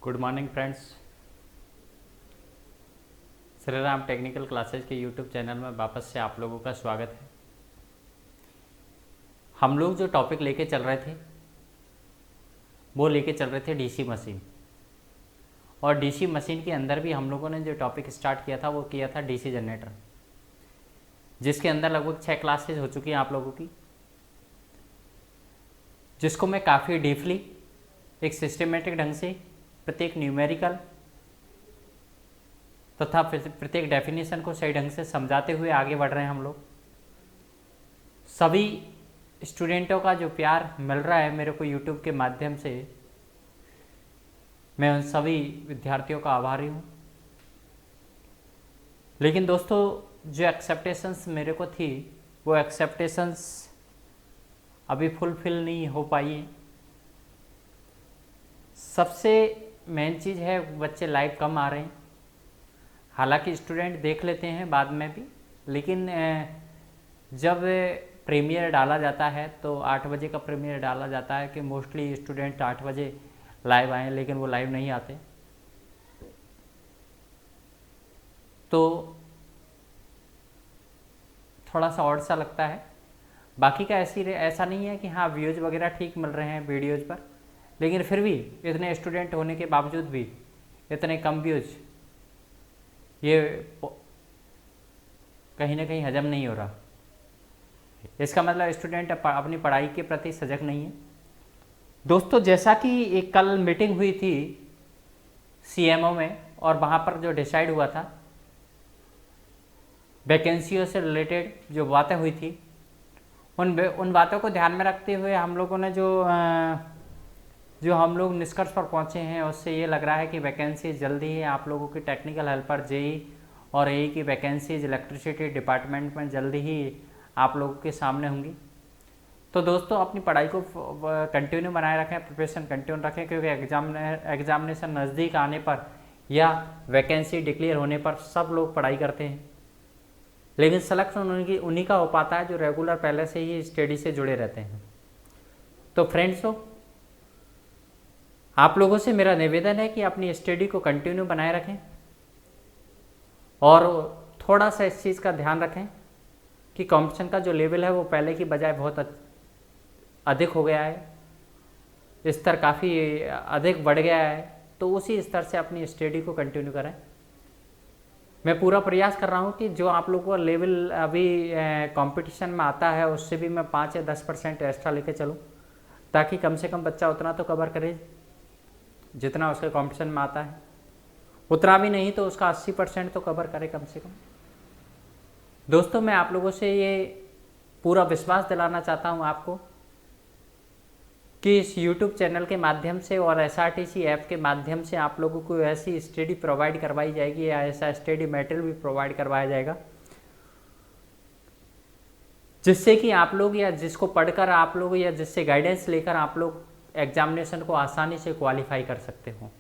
Good morning friends. Shri Ram technical classes के YouTube channel में वापस से आप लोगों का स्वागत है। हम लोग जो टॉपिक लेके चल रहे थे वो लेके चल रहे थे डीसी मशीन, और डीसी मशीन के अंदर भी हम लोगों ने जो टॉपिक स्टार्ट किया था वो किया था डीसी जनरेटर, जिसके अंदर लगभग 6 क्लासेज हो चुकी हैं आप लोगों की, जिसको मैं काफ़ी डीपली एक सिस्टमेटिक ढंग से प्रत्येक न्यूमेरिकल तथा प्रत्येक डेफिनेशन को सही ढंग से समझाते हुए आगे बढ़ रहे हैं हम लोग। सभी स्टूडेंटों का जो प्यार मिल रहा है मेरे को यूट्यूब के माध्यम से, मैं उन सभी विद्यार्थियों का आभारी हूँ। लेकिन दोस्तों, जो एक्सेप्टेशंस मेरे को थी वो एक्सेप्टेशंस अभी फुलफिल नहीं हो पाई है। सबसे मेन चीज़ है बच्चे लाइव कम आ रहे हैं। हालांकि स्टूडेंट देख लेते हैं बाद में भी, लेकिन जब प्रीमियर डाला जाता है तो 8 बजे का प्रीमियर डाला जाता है कि मोस्टली स्टूडेंट 8 बजे लाइव आएँ, लेकिन वो लाइव नहीं आते। तो थोड़ा सा ऑड सा लगता है। बाकी का ऐसा नहीं है कि हाँ व्यूज़ वगैरह ठीक मिल रहे हैं वीडियोज़ पर, लेकिन फिर भी इतने स्टूडेंट होने के बावजूद भी इतने कम व्यूज़, ये कहीं ना कहीं हजम नहीं हो रहा। इसका मतलब स्टूडेंट अपनी पढ़ाई के प्रति सजग नहीं है। दोस्तों, जैसा कि एक कल मीटिंग हुई थी सीएमओ में, और वहाँ पर जो डिसाइड हुआ था वैकेंसियों से रिलेटेड जो बातें हुई थी, उन बातों को ध्यान में रखते हुए हम लोगों ने जो हम लोग निष्कर्ष पर पहुँचे हैं, उससे ये लग रहा है कि वैकेंसी जल्दी ही आप लोगों की टेक्निकल हेल्पर जेई और एई की वैकेंसीज इलेक्ट्रिसिटी डिपार्टमेंट में जल्दी ही आप लोगों के सामने होंगी। तो दोस्तों, अपनी पढ़ाई को कंटिन्यू बनाए रखें, प्रिपरेशन कंटिन्यू रखें, क्योंकि एग्जामिनेशन नज़दीक आने पर या वैकेंसी डिक्लेयर होने पर सब लोग पढ़ाई करते हैं, लेकिन सिलेक्शन उन्हीं का हो पाता है जो रेगुलर पहले से ही स्टडी से जुड़े रहते हैं। तो फ्रेंड्सों, आप लोगों से मेरा निवेदन है कि अपनी स्टडी को कंटिन्यू बनाए रखें और थोड़ा सा इस चीज़ का ध्यान रखें कि कंपटीशन का जो लेवल है वो पहले की बजाय बहुत अधिक हो गया है, स्तर काफ़ी अधिक बढ़ गया है। तो उसी स्तर से अपनी स्टडी को कंटिन्यू करें। मैं पूरा प्रयास कर रहा हूँ कि जो आप लोगों का लेवल अभी कंपटीशन में आता है उससे भी मैं 5 या 10% एक्स्ट्रा लेके चलूँ, ताकि कम से कम बच्चा उतना तो कवर करे जितना उसके कंपटीशन में आता है। उतना भी नहीं तो उसका 80% तो कवर करे कम से कम। दोस्तों, मैं आप लोगों से ये पूरा विश्वास दिलाना चाहता हूँ आपको कि इस YouTube चैनल के माध्यम से और SRTC ऐप के माध्यम से आप लोगों को ऐसी स्टडी प्रोवाइड करवाई जाएगी या ऐसा स्टडी मटेरियल भी प्रोवाइड करवाया जाएगा जिससे कि आप लोग या जिसको पढ़कर आप लोग या जिससे गाइडेंस लेकर आप लोग एग्जामिनेशन को आसानी से क्वालिफाई कर सकते हो।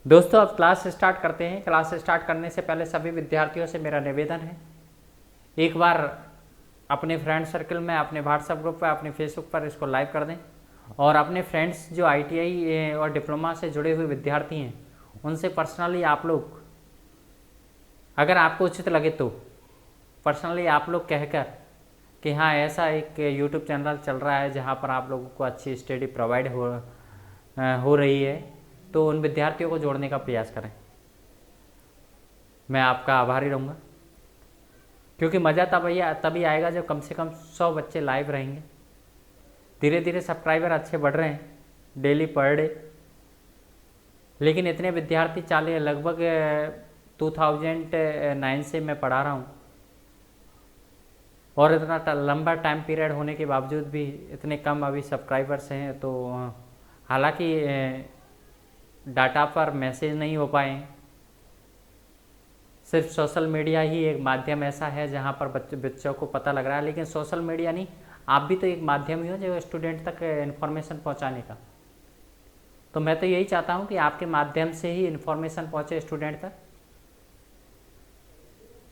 दोस्तों, अब क्लास स्टार्ट करते हैं। क्लास स्टार्ट करने से पहले सभी विद्यार्थियों से मेरा निवेदन है, एक बार अपने फ्रेंड सर्कल में, अपने व्हाट्सएप ग्रुप पर, अपने फेसबुक पर इसको लाइव कर दें, और अपने फ्रेंड्स जो ITI और डिप्लोमा से जुड़े हुए विद्यार्थी हैं उनसे पर्सनली आप लोग, अगर आपको उचित लगे तो पर्सनली आप लोग कहकर कि हाँ ऐसा एक YouTube चैनल चल रहा है जहाँ पर आप लोगों को अच्छी स्टडी प्रोवाइड हो रही है, तो उन विद्यार्थियों को जोड़ने का प्रयास करें। मैं आपका आभारी रहूँगा, क्योंकि मज़ा तभी आएगा जब कम से कम 100 बच्चे लाइव रहेंगे। धीरे धीरे सब्सक्राइबर अच्छे बढ़ रहे हैं डेली पर डे, लेकिन इतने विद्यार्थी लगभग 2009 से मैं पढ़ा रहा हूँ, और इतना लंबा टाइम पीरियड होने के बावजूद भी इतने कम अभी सब्सक्राइबर्स हैं। तो हालांकि डाटा पर मैसेज नहीं हो पाए, सिर्फ सोशल मीडिया ही एक माध्यम ऐसा है जहां पर बच्चों को पता लग रहा है, लेकिन सोशल मीडिया नहीं, आप भी तो एक माध्यम ही हो जो स्टूडेंट तक इन्फॉर्मेशन पहुंचाने का। तो मैं तो यही चाहता हूं कि आपके माध्यम से ही इन्फॉर्मेशन पहुंचे स्टूडेंट तक,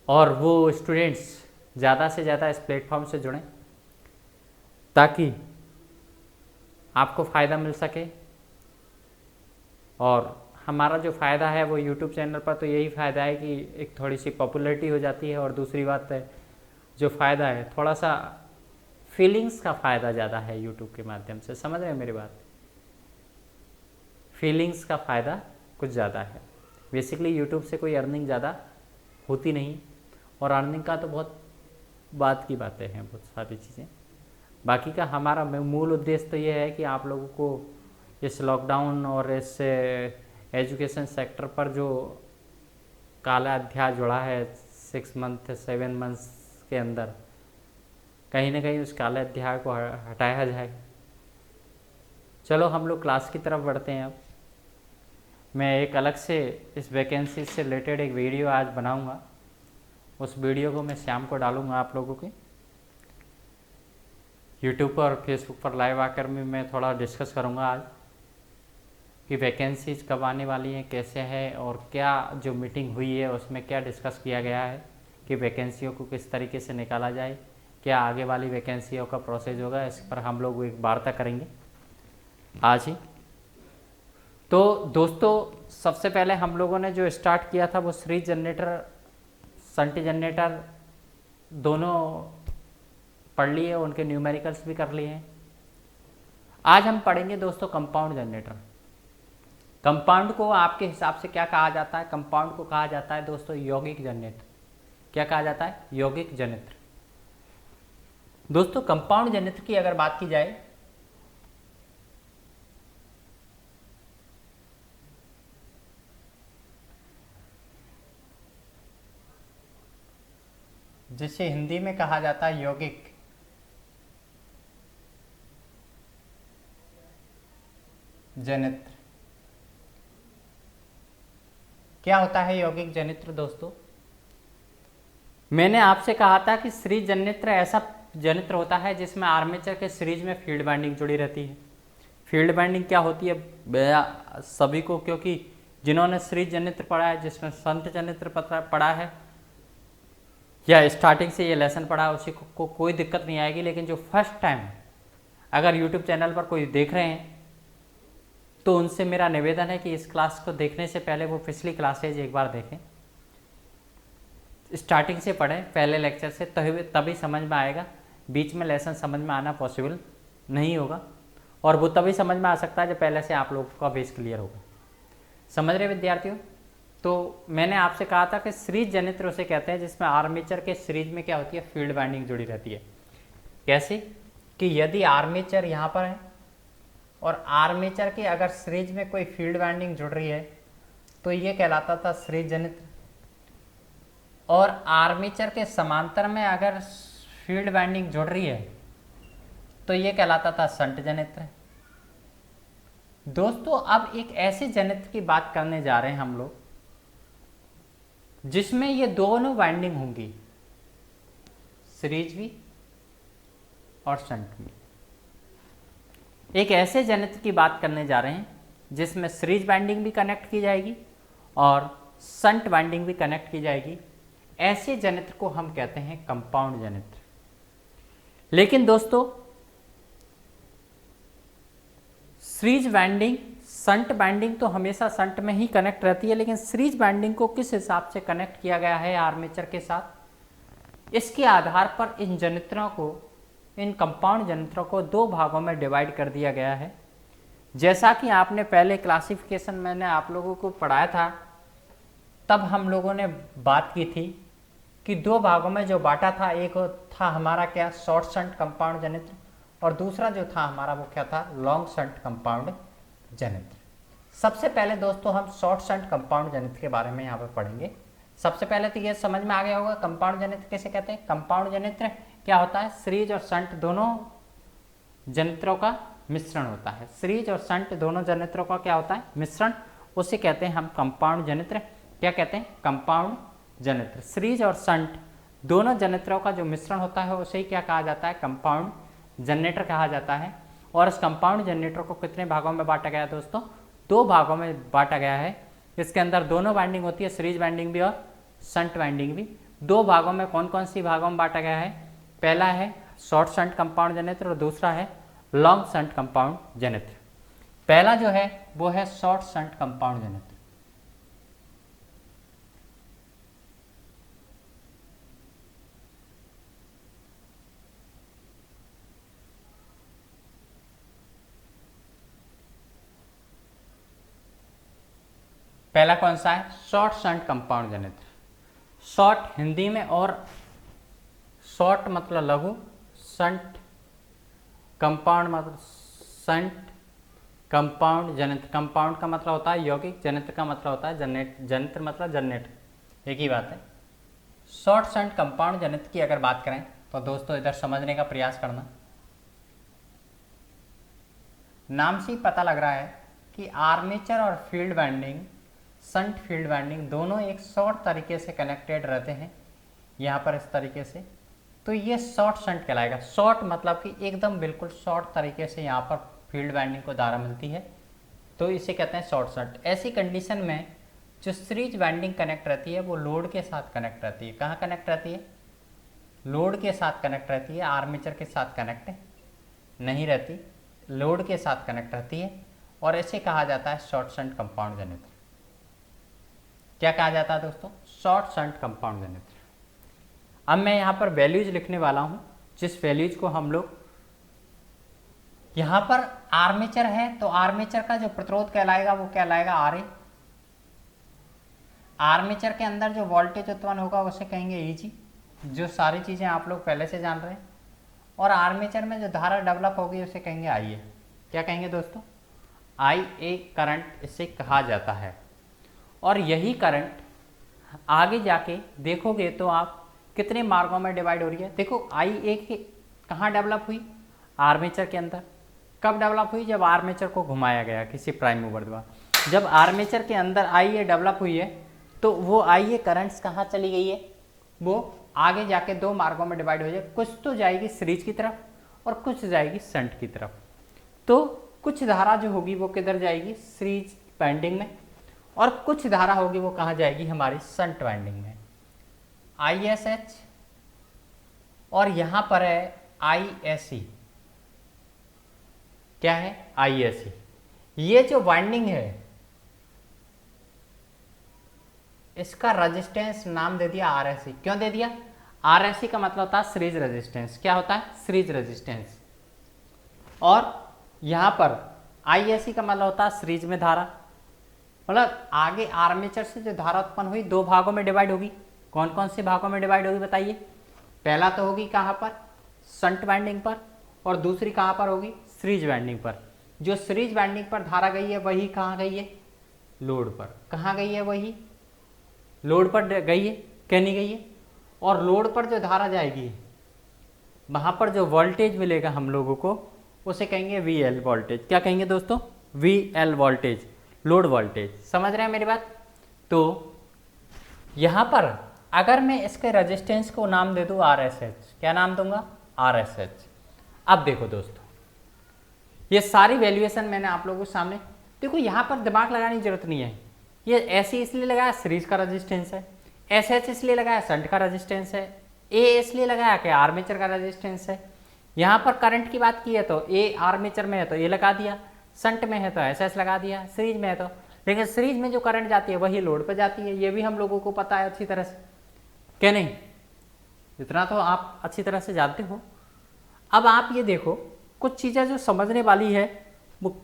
और वो स्टूडेंट्स ज़्यादा से ज़्यादा इस प्लेटफॉर्म से जुड़ें ताकि आपको फ़ायदा मिल सके और हमारा जो फ़ायदा है वो यूट्यूब चैनल पर तो यही फ़ायदा है कि एक थोड़ी सी पॉपुलैरिटी हो जाती है, और दूसरी बात है जो फ़ायदा है थोड़ा सा फीलिंग्स का फ़ायदा ज़्यादा है यूट्यूब के माध्यम से। समझ रहे हैं मेरी बात? फीलिंग्स का फ़ायदा कुछ ज़्यादा है। बेसिकली यूट्यूब से कोई अर्निंग ज़्यादा होती नहीं, और अर्निंग का तो बहुत बात की बातें हैं, बहुत सारी चीज़ें। बाकी का हमारा मूल उद्देश्य तो ये है कि आप लोगों को इस लॉकडाउन और इस एजुकेशन सेक्टर पर जो काला अध्याय जुड़ा है 6 मंथ 7 मंथ्स के अंदर, कहीं ना कहीं उस काले अध्याय को हटाया जाए। चलो हम लोग क्लास की तरफ बढ़ते हैं। अब मैं एक अलग से इस वैकेंसी से रिलेटेड एक वीडियो आज बनाऊंगा। उस वीडियो को मैं शाम को डालूंगा आप लोगों के यूट्यूब पर और फेसबुक पर लाइव आकर मैं थोड़ा डिस्कस करूंगा आज कि वैकेंसीज कब आने वाली हैं, कैसे है, और क्या जो मीटिंग हुई है उसमें क्या डिस्कस किया गया है कि वैकेंसियों को किस तरीके से निकाला जाए, क्या आगे वाली वैकेंसियों का प्रोसेस होगा। इस पर हम लोग एक वार्ता करेंगे आज ही। तो दोस्तों सबसे पहले हम लोगों ने जो स्टार्ट किया था वो सीरीज जनरेटर, शंट जनरेटर दोनों पढ़ लिए, उनके न्यूमेरिकल्स भी कर लिए हैं। आज हम पढ़ेंगे दोस्तों कंपाउंड जनरेटर। कंपाउंड को आपके हिसाब से क्या कहा जाता है? कंपाउंड को कहा जाता है दोस्तों यौगिक जनरेटर। क्या कहा जाता है? यौगिक जनरेटर। दोस्तों कंपाउंड जनरेटर की अगर बात की जाए जिसे हिंदी में कहा जाता है यौगिक जनित्र। क्या होता है यौगिक जनित्र दोस्तों? मैंने आपसे कहा था कि सीरीज जनित्र ऐसा जनित्र होता है जिसमें आर्मेचर के सीरीज में फील्ड बाइंडिंग जुड़ी रहती है। फील्ड बाइंडिंग क्या होती है सभी को, क्योंकि जिन्होंने सीरीज जनित्र पढ़ा है, जिसमें शंट जनित्र पढ़ा है या स्टार्टिंग से ये लेसन पढ़ा है, उसी को कोई दिक्कत नहीं आएगी। लेकिन जो फर्स्ट टाइम अगर यूट्यूब चैनल पर कोई देख रहे हैं तो उनसे मेरा निवेदन है कि इस क्लास को देखने से पहले वो पिछली क्लासेज एक बार देखें, स्टार्टिंग से पढ़ें पहले लेक्चर से, तभी समझ में आएगा। बीच में लेसन समझ में आना पॉसिबल नहीं होगा, और वो तभी समझ में आ सकता है जब पहले से आप लोगों का बेस क्लियर होगा। समझ रहे विद्यार्थियों? तो मैंने आपसे कहा था कि सीरीज जनित्र उसे कहते हैं जिसमें आर्मेचर के सीरीज में क्या होती है? फील्ड बाइंडिंग जुड़ी रहती है। कैसे? कि यदि आर्मेचर यहाँ पर है और आर्मेचर के अगर सीरीज में कोई फील्ड बाइंडिंग जुड़ रही है तो ये कहलाता था सीरीज जनित्र, और आर्मेचर के समांतर में अगर फील्ड बाइंडिंग जुड़ रही है तो ये कहलाता था शंट जनित्र। दोस्तों अब एक ऐसे जनित्र की बात करने जा रहे हैं हम लोग जिसमें ये दोनों बाइंडिंग होंगी, सीरीज भी और शंट भी। एक ऐसे जनित्र की बात करने जा रहे हैं जिसमें सीरीज बाइंडिंग भी कनेक्ट की जाएगी और शंट बाइंडिंग भी कनेक्ट की जाएगी। ऐसे जनित्र को हम कहते हैं कंपाउंड जनित्र। लेकिन दोस्तों सीरीज बाइंडिंग, शंट बाइंडिंग तो हमेशा शंट में ही कनेक्ट रहती है, लेकिन सीरीज बाइंडिंग को किस हिसाब से कनेक्ट किया गया है आर्मेचर के साथ, इसके आधार पर इन जनित्रों को, इन कंपाउंड जनित्रों को दो भागों में डिवाइड कर दिया गया है। जैसा कि आपने पहले क्लासिफिकेशन मैंने आप लोगों को पढ़ाया था, तब हम लोगों ने बात की थी कि दो भागों में जो बांटा था, एक था हमारा क्या? शॉर्ट शंट कंपाउंड जनित्र, और दूसरा जो था हमारा वो क्या था? लॉन्ग शंट कंपाउंड जनित्र। सबसे पहले दोस्तों हम शॉर्ट शंट कंपाउंड जनित्र के बारे में यहाँ पर पढ़ेंगे। सबसे पहले तो ये समझ में आ गया होगा कंपाउंड जनित्र किसे कहते हैं। कंपाउंड जनित्र क्या होता है? सीरीज और शंट दोनों जनित्रों का मिश्रण होता है। सीरीज और शंट दोनों जनित्रों का क्या होता है? मिश्रण। उसे कहते हैं हम कंपाउंड जनित्र। क्या कहते हैं? कंपाउंड जनित्र। सीरीज और शंट दोनों जनित्रों का जो मिश्रण होता है उसे क्या कहा जाता है? कंपाउंड जनरेटर कहा जाता है। और इस कंपाउंड जनरेटर को कितने भागों में बांटा गया है दोस्तों? दो भागों में बांटा गया है। इसके अंदर दोनों बाइंडिंग होती है, सीरीज बाइंडिंग भी और शंट बाइंडिंग भी। दो भागों में कौन कौन सी भागों में बांटा गया है? पहला है शॉर्ट शंट कंपाउंड जनित्र और दूसरा है लॉन्ग शंट कंपाउंड जनित्र। पहला जो है वो है शॉर्ट शंट कंपाउंड जनरेटर। पहला कौन सा है? Short shunt compound generator. Short Hindi में, और शॉर्ट मतलब लघु, शंट कंपाउंड मतलब शंट कंपाउंड जनरेटर। कंपाउंड का मतलब होता है यौगिक, जनरेटर का मतलब होता है जनरेटर मतलब जनरेटर, एक ही बात है। शॉर्ट शंट कंपाउंड जनरेटर की अगर बात करें तो दोस्तों इधर समझने का प्रयास करना। नाम से ही पता लग रहा है कि आर्मेचर और field winding, shunt field winding दोनों एक शॉर्ट तरीके से कनेक्टेड रहते हैं, यहाँ पर इस तरीके से, तो ये शॉर्ट शंट कहलाएगा। शॉर्ट मतलब कि एकदम बिल्कुल शॉर्ट तरीके से यहाँ पर फील्ड वाइंडिंग को धारा मिलती है, तो इसे कहते हैं शॉर्ट शंट। ऐसी कंडीशन में जो सीरीज वाइंडिंग कनेक्ट रहती है वो लोड के साथ कनेक्ट रहती है। कहाँ कनेक्ट रहती है? लोड के साथ कनेक्ट रहती है, आर्मेचर के साथ कनेक्ट नहीं रहती, लोड के साथ कनेक्ट रहती है, और इसे कहा जाता है शॉर्ट शंट कंपाउंड जनरेटर। क्या कहा जाता है दोस्तों? Short shunt compound generator. अब मैं यहाँ पर वैल्यूज लिखने वाला हूँ, जिस वैल्यूज को हम लोग, यहाँ पर आर्मेचर है तो आर्मेचर का जो प्रतिरोध कहलाएगा वो कहलाएगा RA। आर्मेचर के अंदर जो वोल्टेज उत्पन्न होगा उसे कहेंगे EG, जो सारी चीज़ें आप लोग पहले से जान रहे हैं। और आर्मेचर में जो धारा डेवलप होगी उसे कहेंगे IA। क्या कहेंगे दोस्तों? IA करंट इसे कहा जाता है। और यही करंट आगे जाके देखोगे तो आप कितने मार्गों में डिवाइड हो रही है। देखो IA के कहाँ डेवलप हुई? आर्मेचर के अंदर। कब डेवलप हुई? जब आर्मेचर को घुमाया गया किसी प्राइम मूवर द्वारा। जब आर्मेचर के अंदर IA डेवलप हुई है तो वो IA करंट्स कहाँ चली गई है? वो आगे जाके दो मार्गों में डिवाइड हो जाए, कुछ तो जाएगी सीरीज की तरफ और कुछ जाएगी शंट की तरफ। तो कुछ धारा जो होगी वो किधर जाएगी? सीरीज वाइंडिंग में, और कुछ धारा होगी वो कहाँ जाएगी? हमारी शंट वाइंडिंग में, ISH, और यहाँ पर है ISE। क्या है? ISE। ये जो वाइंडिंग है इसका रेजिस्टेंस नाम दे दिया RSE। क्यों दे दिया? RSE का मतलब होता है सीरीज रेजिस्टेंस। क्या होता है? Series resistance. और यहाँ पर ISE का मतलब होता है सीरीज में धारा, मतलब आगे आर्मेचर से जो धारा उत्पन्न हुई दो भागों में डिवाइड होगी। कौन कौन से भागों में डिवाइड होगी बताइए? पहला तो होगी कहाँ पर? शंट वाइंडिंग पर, और दूसरी कहाँ पर होगी? सीरीज वाइंडिंग पर। जो सीरीज वाइंडिंग पर धारा गई है वही कहाँ गई है? लोड पर। कहाँ गई है? वही लोड पर गई है, क्या नहीं गई है? और लोड पर जो धारा जाएगी वहाँ पर जो वोल्टेज मिलेगा हम लोगों को उसे कहेंगे VL वोल्टेज। क्या कहेंगे दोस्तों? VL voltage, load voltage. समझ रहे हैं मेरी बात? तो यहाँ पर अगर मैं इसके रेजिस्टेंस को नाम दे दूँ RSH, क्या नाम दूंगा? RSH। अब देखो दोस्तों, ये सारी वैल्यूएशन मैंने आप लोगों के सामने, देखो यहाँ पर दिमाग लगाने की जरूरत नहीं है। ये ऐसे इसलिए लगाया सीरीज का रेजिस्टेंस है, SH इसलिए लगाया शंट का रेजिस्टेंस है, A इसलिए लगाया कि आर्मेचर का रेजिस्टेंस है। यहाँ पर करंट की बात की है तो A आर्मेचर में है तो A लगा दिया, शंट में है तो SS लगा दिया, सीरीज में है तो, लेकिन सीरीज में जो करंट जाती है वही लोड पर जाती है। ये भी हम लोगों को पता है अच्छी तरह से, क्या नहीं? इतना तो आप अच्छी तरह से जानते हो। अब आप ये देखो, कुछ चीज़ें जो समझने वाली है वो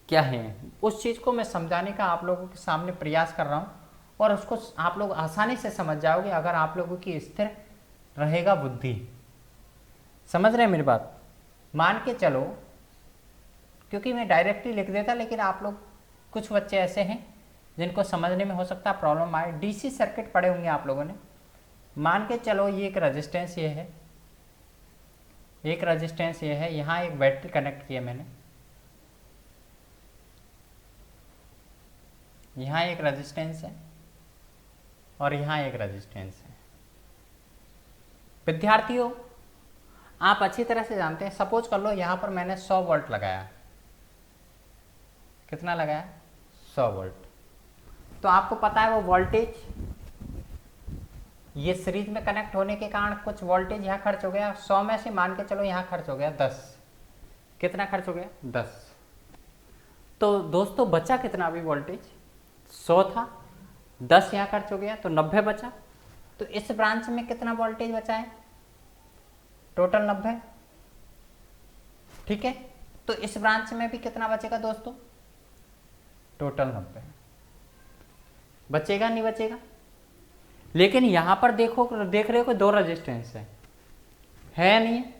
क्या है, उस चीज़ को मैं समझाने का आप लोगों के सामने प्रयास कर रहा हूँ, और उसको आप लोग आसानी से समझ जाओगे अगर आप लोगों की स्थिर रहेगा बुद्धि। समझ रहे हैं मेरी बात? मान के चलो, क्योंकि मैं डायरेक्टली लिख देता, लेकिन आप लोग कुछ बच्चे ऐसे हैं जिनको समझने में हो सकता है प्रॉब्लम आए। DC सर्किट पढ़े होंगे आप लोगों ने। मान के चलो ये एक रेजिस्टेंस ये है, एक रेजिस्टेंस ये है, यहाँ एक बैटरी कनेक्ट किया मैंने, यहाँ एक रेजिस्टेंस है और यहाँ एक रेजिस्टेंस है। विद्यार्थियों आप अच्छी तरह से जानते हैं, सपोज कर लो यहाँ पर मैंने 100 वोल्ट लगाया। कितना लगाया? 100 वोल्ट। तो आपको पता है वो वोल्टेज, ये सीरीज में कनेक्ट होने के कारण कुछ वोल्टेज यहाँ खर्च हो गया। 100 में से मान के चलो यहाँ खर्च हो गया 10। कितना खर्च हो गया? 10। तो दोस्तों बचा कितना अभी वोल्टेज, 100 था, 10 यहाँ खर्च हो गया तो 90 बचा। तो इस ब्रांच में कितना वोल्टेज बचा है, टोटल 90। ठीक है, तो इस ब्रांच में भी कितना बचेगा दोस्तों, टोटल 90 बचेगा, नहीं बचेगा। लेकिन यहां पर देखो, देख रहे हो कि 2 रेजिस्टेंस है नहीं है।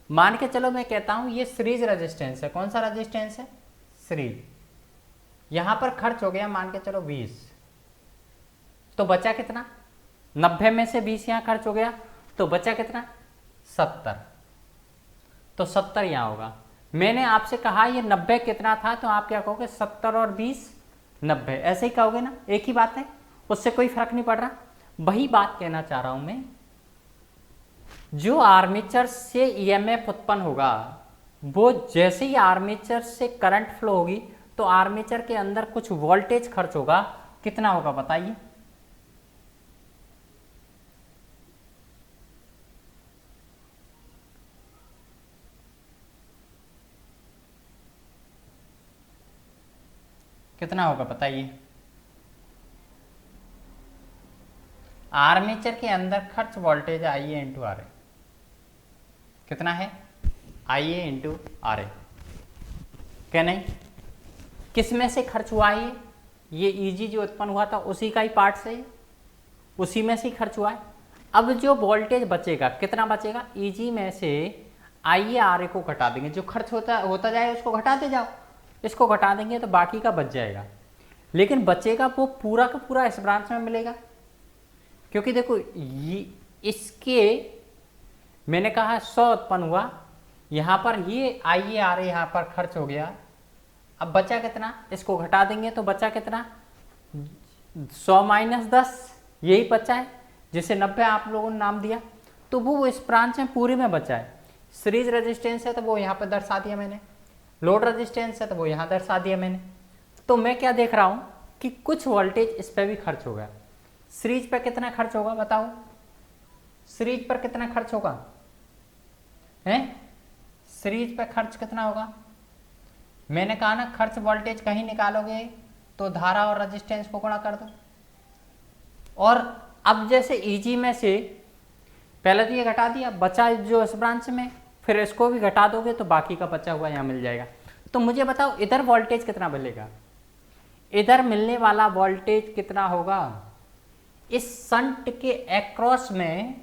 मान के चलो मैं कहता हूं ये सीरीज रेजिस्टेंस है। कौन सा रेजिस्टेंस है, सीरीज। यहां पर खर्च हो गया मान के चलो 20, तो बचा कितना, 90 में से 20 यहां खर्च हो गया तो बचा कितना, 70। तो 70 यहां होगा। मैंने आपसे कहा ये 90 कितना था, तो आप क्या कहोगे, 70 और 20 90, ऐसे ही कहोगे ना, एक ही बात है, उससे कोई फर्क नहीं पड़ रहा। वही बात कहना चाह रहा हूं मैं, जो आर्मेचर से ईएमएफ उत्पन्न होगा, वो जैसे ही आर्मेचर से करंट फ्लो होगी तो आर्मेचर के अंदर कुछ वोल्टेज खर्च होगा। कितना होगा बताइए, कितना होगा बताइए। आर्मेचर के अंदर खर्च voltage I A into R A, कितना है, आई ए इंटू आर ए। क्या नहीं, किस में से खर्च हुआ ये ईजी जो उत्पन्न हुआ था उसी का ही पार्ट से, उसी में से ही खर्च हुआ है। अब जो वोल्टेज बचेगा, कितना बचेगा, ईजी में से आई ए आर ए को घटा देंगे, जो खर्च होता जाए उसको घटाते जाओ, इसको घटा देंगे तो बाकी का बच जाएगा। लेकिन बचेगा वो पूरा का पूरा इस ब्रांच में मिलेगा, क्योंकि देखो ये इसके मैंने कहा 100 उत्पन्न हुआ, यहां पर ये आई ए आर ए यहां पर खर्च हो गया। अब बचा कितना, इसको घटा देंगे तो बचा कितना, 100 माइनस 10, यही बचा है जिसे 90 आप लोगों ने नाम दिया। तो वो इस ब्रांच में पूरे में बचा है। सीरीज रेजिस्टेंस है तो वो यहाँ पर दर्शा दिया मैंने, लोड रेजिस्टेंस है तो वो यहाँ दर्शा दिया मैंने। तो मैं क्या देख रहा हूँ कि कुछ वोल्टेज इस पर भी खर्च होगा। सीरीज पर कितना खर्च होगा बताओ, सीरीज पर कितना खर्च होगा, हैं सीरीज पर खर्च कितना होगा। मैंने कहा ना, खर्च वोल्टेज कहीं निकालोगे तो धारा और रेजिस्टेंस को गुणा कर दो। और अब जैसे ईजी में से पहले तो ये घटा दिया, बचा जो इस ब्रांच में, फिर इसको भी घटा दोगे तो बाकी का बचा हुआ यहाँ मिल जाएगा। तो मुझे बताओ इधर वोल्टेज कितना मिलेगा, इधर मिलने वाला वोल्टेज कितना होगा। इस संट के एक्रॉस में,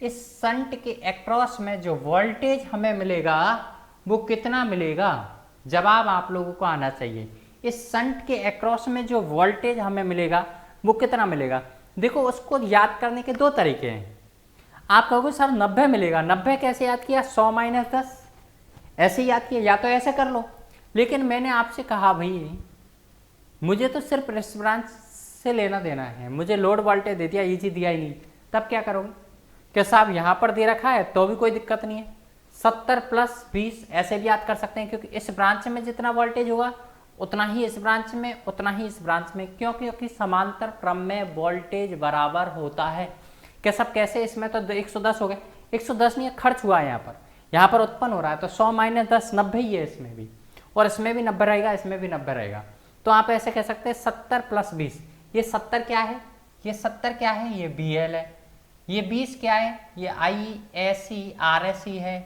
इस संट के एक्रॉस में जो वोल्टेज हमें मिलेगा वो कितना मिलेगा, जवाब आप लोगों को आना चाहिए। इस संट के एक्रॉस में जो वोल्टेज हमें मिलेगा वो कितना मिलेगा। देखो उसको याद करने के 2 तरीके हैं। आप कहोगे सर 90 मिलेगा, 90 कैसे याद किया, 100 माइनस 10 ऐसे याद किया, या तो ऐसे कर लो। लेकिन मैंने आपसे कहा भाई मुझे तो सिर्फ इस ब्रांच से लेना देना है, मुझे लोड वोल्टेज दे दिया, ईजी दिया ही नहीं, तब क्या करोगे, क्या साहब यहाँ पर दे रखा है तो भी कोई दिक्कत नहीं है, 70 प्लस 20 ऐसे भी याद कर सकते हैं, क्योंकि इस ब्रांच में जितना वोल्टेज होगा उतना ही इस ब्रांच में, उतना ही इस ब्रांच में, क्योंकि समांतर क्रम में वोल्टेज बराबर होता है। क्या सब कैसे, इसमें तो 110 हो गए, 110 नहीं है, खर्च हुआ है यहाँ पर उत्पन्न हो रहा है, तो 100 माइनस 10 90 ही है इसमें भी, और इसमें भी 90 रहेगा, इसमें भी 90 रहेगा। तो आप ऐसे कह सकते हैं 70 प्लस 20, ये 70 क्या है, ये 70 क्या है, ये बी एल है, ये 20 क्या है, ये I S C R S C है।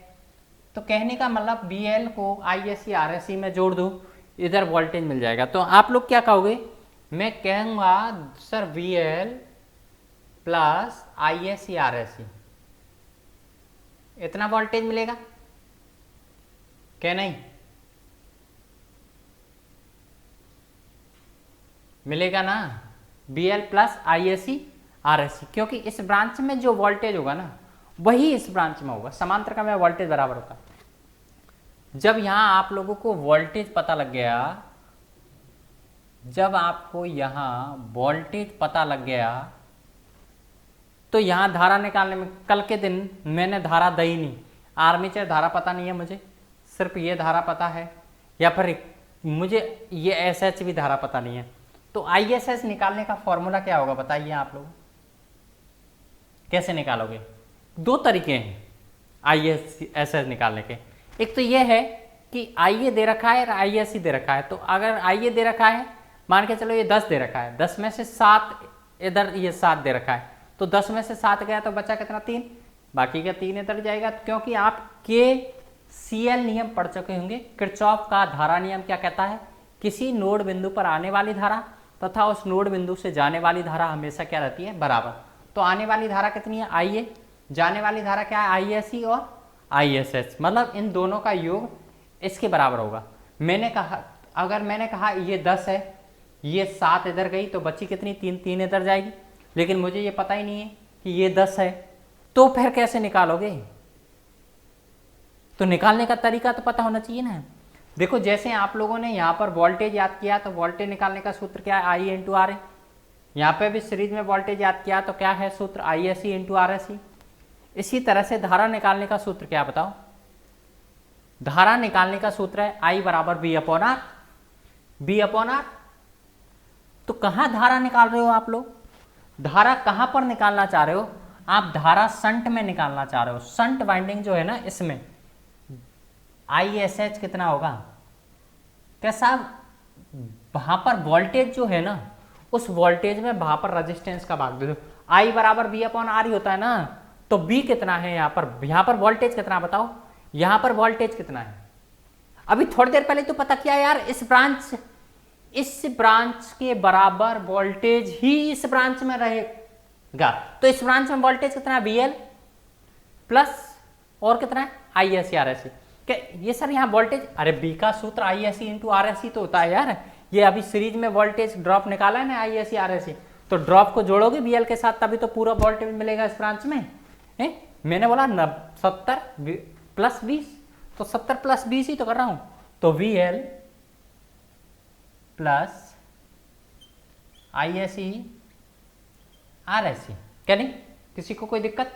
तो कहने का मतलब बी एल को I S C R S C में जोड़ दूँ, इधर वोल्टेज मिल जाएगा। तो आप लोग क्या कहोगे, मैं कहूँगा sir V L plus I S C R S C, इतना वोल्टेज मिलेगा क्या, नहीं मिलेगा ना, B L plus I S C R S C, क्योंकि इस ब्रांच में जो वोल्टेज होगा ना वही इस ब्रांच में होगा, समांतर का में वोल्टेज बराबर होगा। जब यहां आप लोगों को वोल्टेज पता लग गया, जब आपको यहां वोल्टेज पता लग गया तो यहां धारा निकालने में, कल के दिन मैंने धारा दी नहीं, आर्मेचर धारा पता नहीं है मुझे, सिर्फ ये धारा पता है, या फिर मुझे ये एस एच भी धारा पता नहीं है। तो आई एस एस निकालने का फॉर्मूला क्या होगा बताइए आप लोग, कैसे निकालोगे। 2 तरीके हैं आई एस एस निकालने के। एक तो ये है कि आई ए दे रखा है और आई एस सी दे रखा है। तो अगर आई ए दे रखा है, मान के चलो ये 10 दे रखा है, 10 में से 7 इधर, ये 7 दे रखा है, तो 10 में से 7 गया तो बचा कितना, 3, बाकी का 3 इधर जाएगा। क्योंकि आप KCL नियम पढ़ चुके होंगे, किरचॉफ का धारा नियम क्या कहता है, किसी नोड बिंदु पर आने वाली धारा तथा उस नोड बिंदु से जाने वाली धारा हमेशा क्या रहती है, बराबर। तो आने वाली धारा कितनी है, IA, जाने वाली धारा क्या है, ISC और ISH, मतलब इन दोनों का योग इसके बराबर होगा। मैंने कहा, अगर मैंने कहा ये 10 है, ये 7 इधर गई तो बची कितनी, 3 इधर जाएगी, लेकिन मुझे ये पता ही नहीं है कि ये 10 है, तो फिर कैसे निकालोगे। तो निकालने का तरीका तो पता होना चाहिए ना। देखो जैसे आप लोगों ने यहाँ पर वोल्टेज याद किया, तो वोल्टेज निकालने का सूत्र क्या है, I इंटू आर ए। यहाँ पे भी सीरीज में वोल्टेज याद किया तो क्या है सूत्र, ISC इंटू RSC। इसी तरह से धारा निकालने का सूत्र क्या बताओ, धारा निकालने का सूत्र है I बराबर B upon R, B upon R. तो कहाँ धारा निकाल रहे हो आप लोग, धारा कहाँ पर निकालना चाह रहे हो आप, धारा शंट में निकालना चाह रहे हो। शंट वाइंडिंग जो है ना, इसमें ISH कितना होगा, कैसा, वहां पर वोल्टेज जो है ना, उस वोल्टेज में वहां पर रेजिस्टेंस का भाग दे दो। I बराबर B अपॉन आर ही होता है ना, तो B कितना है यहाँ पर वोल्टेज कितना बताओ, यहाँ पर वोल्टेज कितना है। अभी थोड़ी देर पहले तो पता किया यार, इस ब्रांच के बराबर वोल्टेज ही इस ब्रांच में रहेगा, तो इस ब्रांच में वोल्टेज कितना है, VL प्लस और कितना है, ISC RSC। क्या ये सर यहाँ वोल्टेज, अरे B का सूत्र ISC इंटू RSC तो होता है यार, ये अभी सीरीज में वोल्टेज ड्रॉप निकाला है ना, ISC RSC, तो ड्रॉप को जोड़ोगे VL के साथ तभी तो पूरा वोल्टेज मिलेगा इस ब्रांच में। मैंने बोला 70 प्लस 20, तो 70 प्लस 20 ही तो कर रहा हूं, तो VL प्लस ISC RSC। क्या नहीं, किसी को कोई दिक्कत,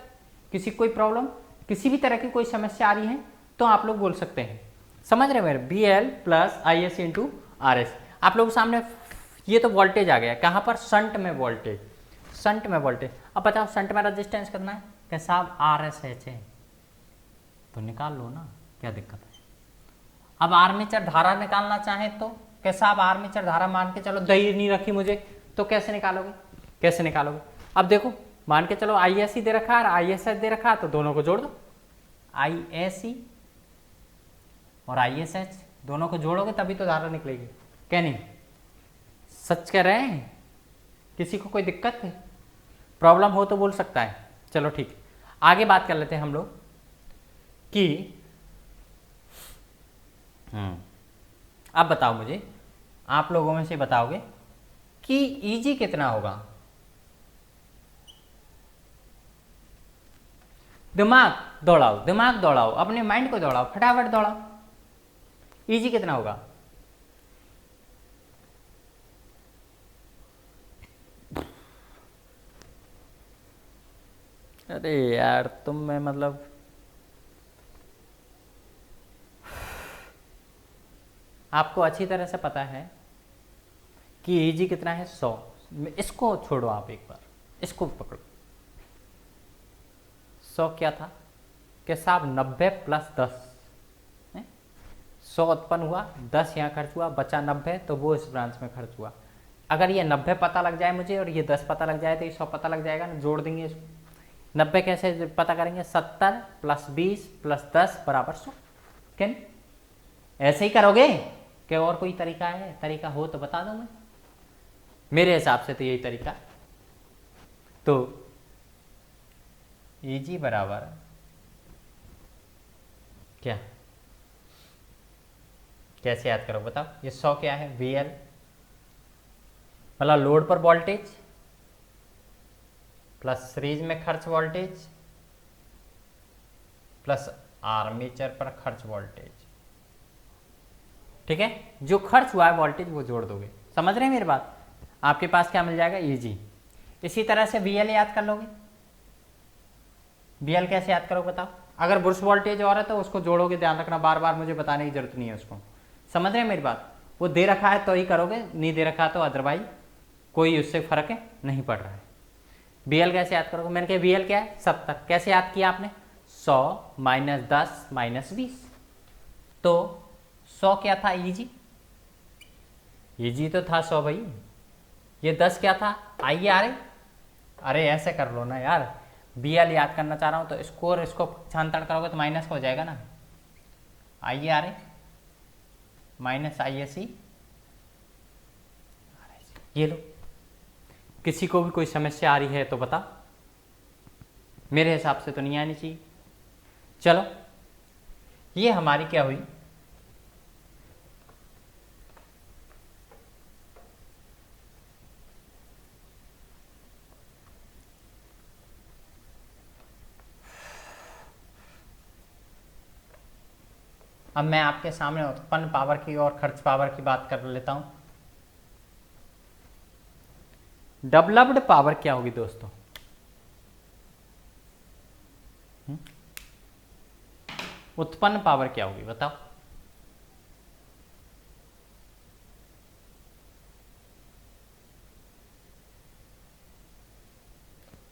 किसी को कोई प्रॉब्लम, किसी भी तरह की कोई समस्या आ रही है तो आप लोग बोल सकते हैं, समझ रहे मेरे, BL plus ISC into RSC। आप लोग सामने ये तो वोल्टेज आ गया, कहाँ पर, शंट में वोल्टेज, शंट में वोल्टेज। अब बताओ शंट में रेजिस्टेंस कितना है, क्या साहब RSH है, तो निकाल लो ना, क्या दिक्कत है। अब आर्मेचर धारा निकालना चाहे तो क्या साहब, आर्मेचर धारा मान के चलो दही नहीं रखी मुझे, तो कैसे निकालोगे, कैसे निकालोगे। अब देखो मान के चलो ISC दे रखा है और ISH दे रखा है, तो दोनों को जोड़ दो, ISC और ISH दोनों को जोड़ोगे तभी तो धारा निकलेगी। क्या नहीं, सच कह रहे हैं, किसी को कोई दिक्कत है, प्रॉब्लम हो तो बोल सकता है। चलो ठीक, आगे बात कर लेते हैं हम लोग कि अब बताओ मुझे, आप लोगों में से बताओगे कि EG कितना होगा। दिमाग दौड़ाओ, अपने माइंड को दौड़ाओ, फटाफट दौड़ाओ, EG कितना होगा। अरे यार तुम में मतलब आपको अच्छी तरह से पता है कि EG कितना है, 100। इसको छोड़ो, आप एक बार इसको पकड़ो, 100 क्या था कि साहब 90 प्लस 10, 100 उत्पन्न हुआ, 10 यहाँ खर्च हुआ, बचा 90, तो वो इस ब्रांच में खर्च हुआ। अगर ये 90 पता लग जाए मुझे और ये 10 पता लग जाए तो ये 100 पता लग जाएगा ना, जोड़ देंगे इसको। 90 कैसे पता करेंगे, 70 प्लस 20 प्लस 10 बराबर 100। क्या ऐसे ही करोगे क्या, और कोई तरीका है, तरीका हो तो बता दो, मैं मेरे हिसाब से तो यही तरीका। तो EG बराबर क्या, कैसे याद करो बताओ। ये 100 क्या है, VL मतलब लोड पर वोल्टेज प्लस सीरीज में खर्च वोल्टेज प्लस आर्मेचर पर खर्च वोल्टेज। ठीक है, जो खर्च हुआ है वोल्टेज वो जोड़ दोगे, समझ रहे हैं मेरी बात। आपके पास क्या मिल जाएगा, EG। इसी तरह से VL याद कर लोगे। VL कैसे याद करोगे बताओ। अगर बुर्स वोल्टेज और है तो उसको जोड़ोगे, ध्यान रखना, बार बार मुझे बताने की जरूरत नहीं है उसको, समझ रहे हैं मेरी बात। वो दे रखा है तो ही करोगे, नहीं दे रखा तो अदरवाइज कोई उससे फर्क है नहीं पड़ रहा है। VL कैसे याद करोगे, मैंने कहा VL क्या है, 70। कैसे याद किया आपने, 100 माइनस 10 माइनस 20, तो 100 क्या था ईजी? ईजी तो था 100 भाई। ये 10 क्या था आई आर ए? अरे ऐसे कर लो ना यार, बी एल याद करना चाह रहा हूँ तो स्कोर इसको छांतड़ करोगे तो माइनस का हो जाएगा ना। I R A minus I S C, ये लो। किसी को भी कोई समस्या आ रही है तो बता, मेरे हिसाब से तो नहीं आनी चाहिए। चलो ये हमारी क्या हुई, अब मैं आपके सामने उत्पन्न पावर की और खर्च पावर की बात कर लेता हूं। डेवलप्ड पावर क्या होगी दोस्तों? उत्पन्न पावर क्या होगी बताओ?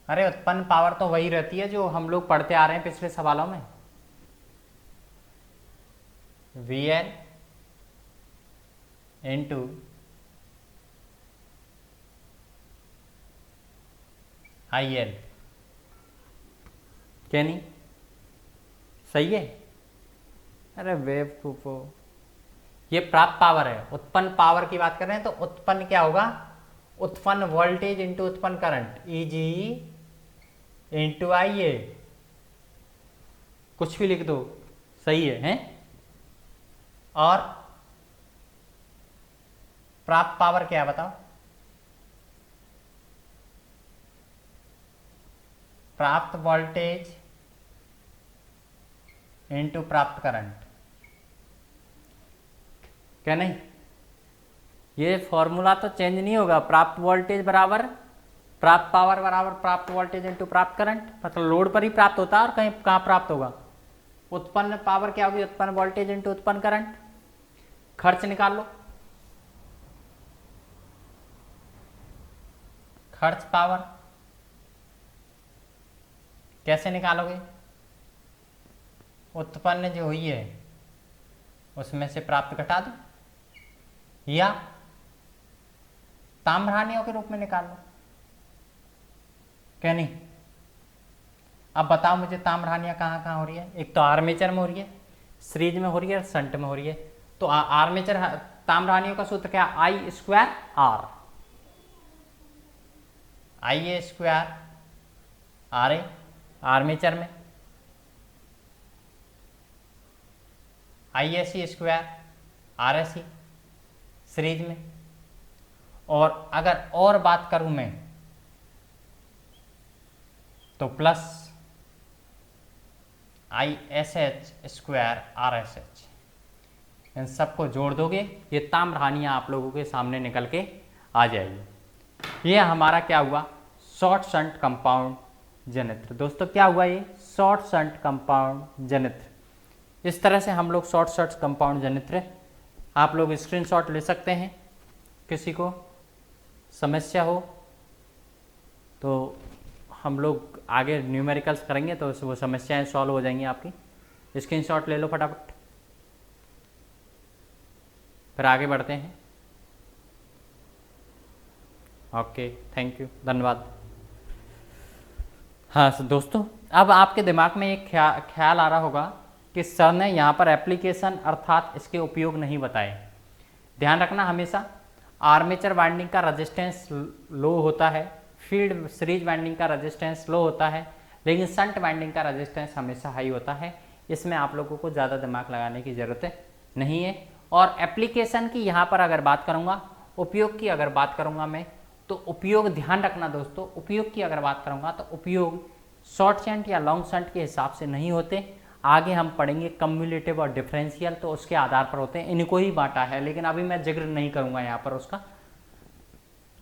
अरे उत्पन्न पावर तो वही रहती है जो हम लोग पढ़ते आ रहे हैं पिछले सवालों में, V L into I L, क्या नहीं सही है? अरे बेवकूफो, ये प्राप्त पावर है। उत्पन्न पावर की बात कर रहे हैं तो उत्पन्न क्या होगा? उत्पन्न वोल्टेज इंटू उत्पन्न करंट, ईजी इंटू आई ए, कुछ भी लिख दो सही है, हैं? और प्राप्त पावर क्या है बताओ? प्राप्त वोल्टेज इंटू प्राप्त करंट, क्या नहीं? ये फॉर्मूला तो चेंज नहीं होगा। प्राप्त वोल्टेज बराबर प्राप्त पावर बराबर प्राप्त वोल्टेज इंटू प्राप्त करंट, मतलब लोड पर ही प्राप्त होता है और कहीं कहाँ प्राप्त होगा? उत्पन्न पावर क्या होगी? उत्पन्न वोल्टेज इंटू उत्पन्न करंट। खर्च निकाल लो, खर्च पावर कैसे निकालोगे? उत्पन्न जो हुई है उसमें से प्राप्त घटा दो, या ताम्रहानियों के रूप में निकाल लो, क्या नहीं? अब बताओ मुझे ताम्रहानियां कहाँ कहाँ हो रही है? एक तो आर्मेचर में हो रही है, सीरीज में हो रही है, संट में हो रही है। तो आर्मेचर ताम्रहानियों का सूत्र क्या? I square R, I A square R A armature में, I S C square R S C series में। और अगर और बात करूं मैं तो plus I S H square R S H, इन सबको जोड़ दोगे ये ताम्रहानियां आप लोगों के सामने निकल के आ जाएगी। ये हमारा क्या हुआ? शॉर्ट शंट कंपाउंड जनित्र। दोस्तों क्या हुआ? ये शॉर्ट शंट कंपाउंड जनित्र। इस तरह से हम लोग शॉर्ट शंट कंपाउंड जनित्र, आप लोग स्क्रीनशॉट ले सकते हैं। किसी को समस्या हो तो हम लोग आगे न्यूमेरिकल्स करेंगे तो वो समस्याएं सॉल्व हो जाएंगी आपकी। स्क्रीनशॉट ले लो फटाफट, फिर आगे बढ़ते हैं। ओके, थैंक यू, धन्यवाद। हाँ दोस्तों, अब आपके दिमाग में एक ख्याल आ रहा होगा कि सर ने यहाँ पर एप्लीकेशन अर्थात इसके उपयोग नहीं बताए। ध्यान रखना हमेशा, आर्मेचर वाइंडिंग का रेजिस्टेंस लो होता है, फील्ड सीरीज वाइंडिंग का रेजिस्टेंस लो होता है, लेकिन शंट वाइंडिंग का रेजिस्टेंस हमेशा हाई होता है। इसमें आप लोगों को ज़्यादा दिमाग लगाने की ज़रूरत नहीं है। और एप्लीकेशन की यहाँ पर अगर बात करूँगा, उपयोग की अगर बात करूँगा मैं, तो उपयोग ध्यान रखना दोस्तों, उपयोग की अगर बात करूँगा तो उपयोग शॉर्ट शंट या लॉन्ग शंट के हिसाब से नहीं होते। आगे हम पढ़ेंगे कम्युलेटिव और डिफरेंशियल, तो उसके आधार पर होते हैं। इनको ही बांटा है, लेकिन अभी मैं जिक्र नहीं करूँगा यहाँ पर उसका।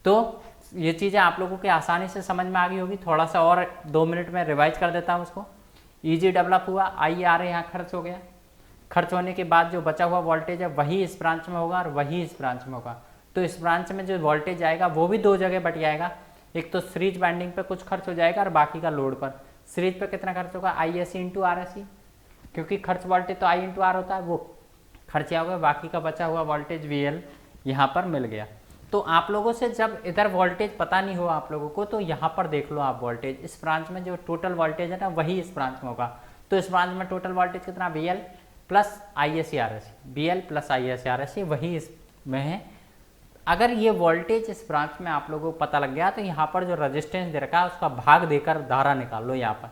तो ये चीज़ें आप लोगों के आसानी से समझ में आ गई होगी। थोड़ा सा और 2 मिनट में रिवाइज कर देता हूँ उसको। ईजी डेवलप हुआ, आई आर ए यहाँ खर्च हो गया। खर्च होने के बाद जो बचा हुआ वोल्टेज है वही इस ब्रांच में होगा और वही इस ब्रांच में होगा। तो इस ब्रांच में जो वोल्टेज आएगा वो भी 2 जगह बट जाएगा। एक तो सीरीज बाइंडिंग पे कुछ खर्च हो जाएगा और बाकी का लोड पर। सीरीज पे कितना खर्च होगा? I S C into R S C, क्योंकि खर्च वोल्टेज तो आई इंटू आर होता है, वो खर्चा हो गया, बाकी का बचा हुआ वोल्टेज VL यहाँ पर मिल गया। तो आप लोगों से जब इधर वोल्टेज पता नहीं हो आप लोगों को, तो यहाँ पर देख लो आप वोल्टेज, इस ब्रांच में जो टोटल वोल्टेज है ना वही इस ब्रांच में होगा। तो इस ब्रांच में टोटल वोल्टेज कितना, VL plus ISC RSC, VL plus ISC RSC वही इसमें है। अगर ये वोल्टेज इस ब्रांच में आप लोगों को पता लग गया, तो यहाँ पर जो रेजिस्टेंस दे रखा है उसका भाग देकर धारा निकाल लो यहाँ पर।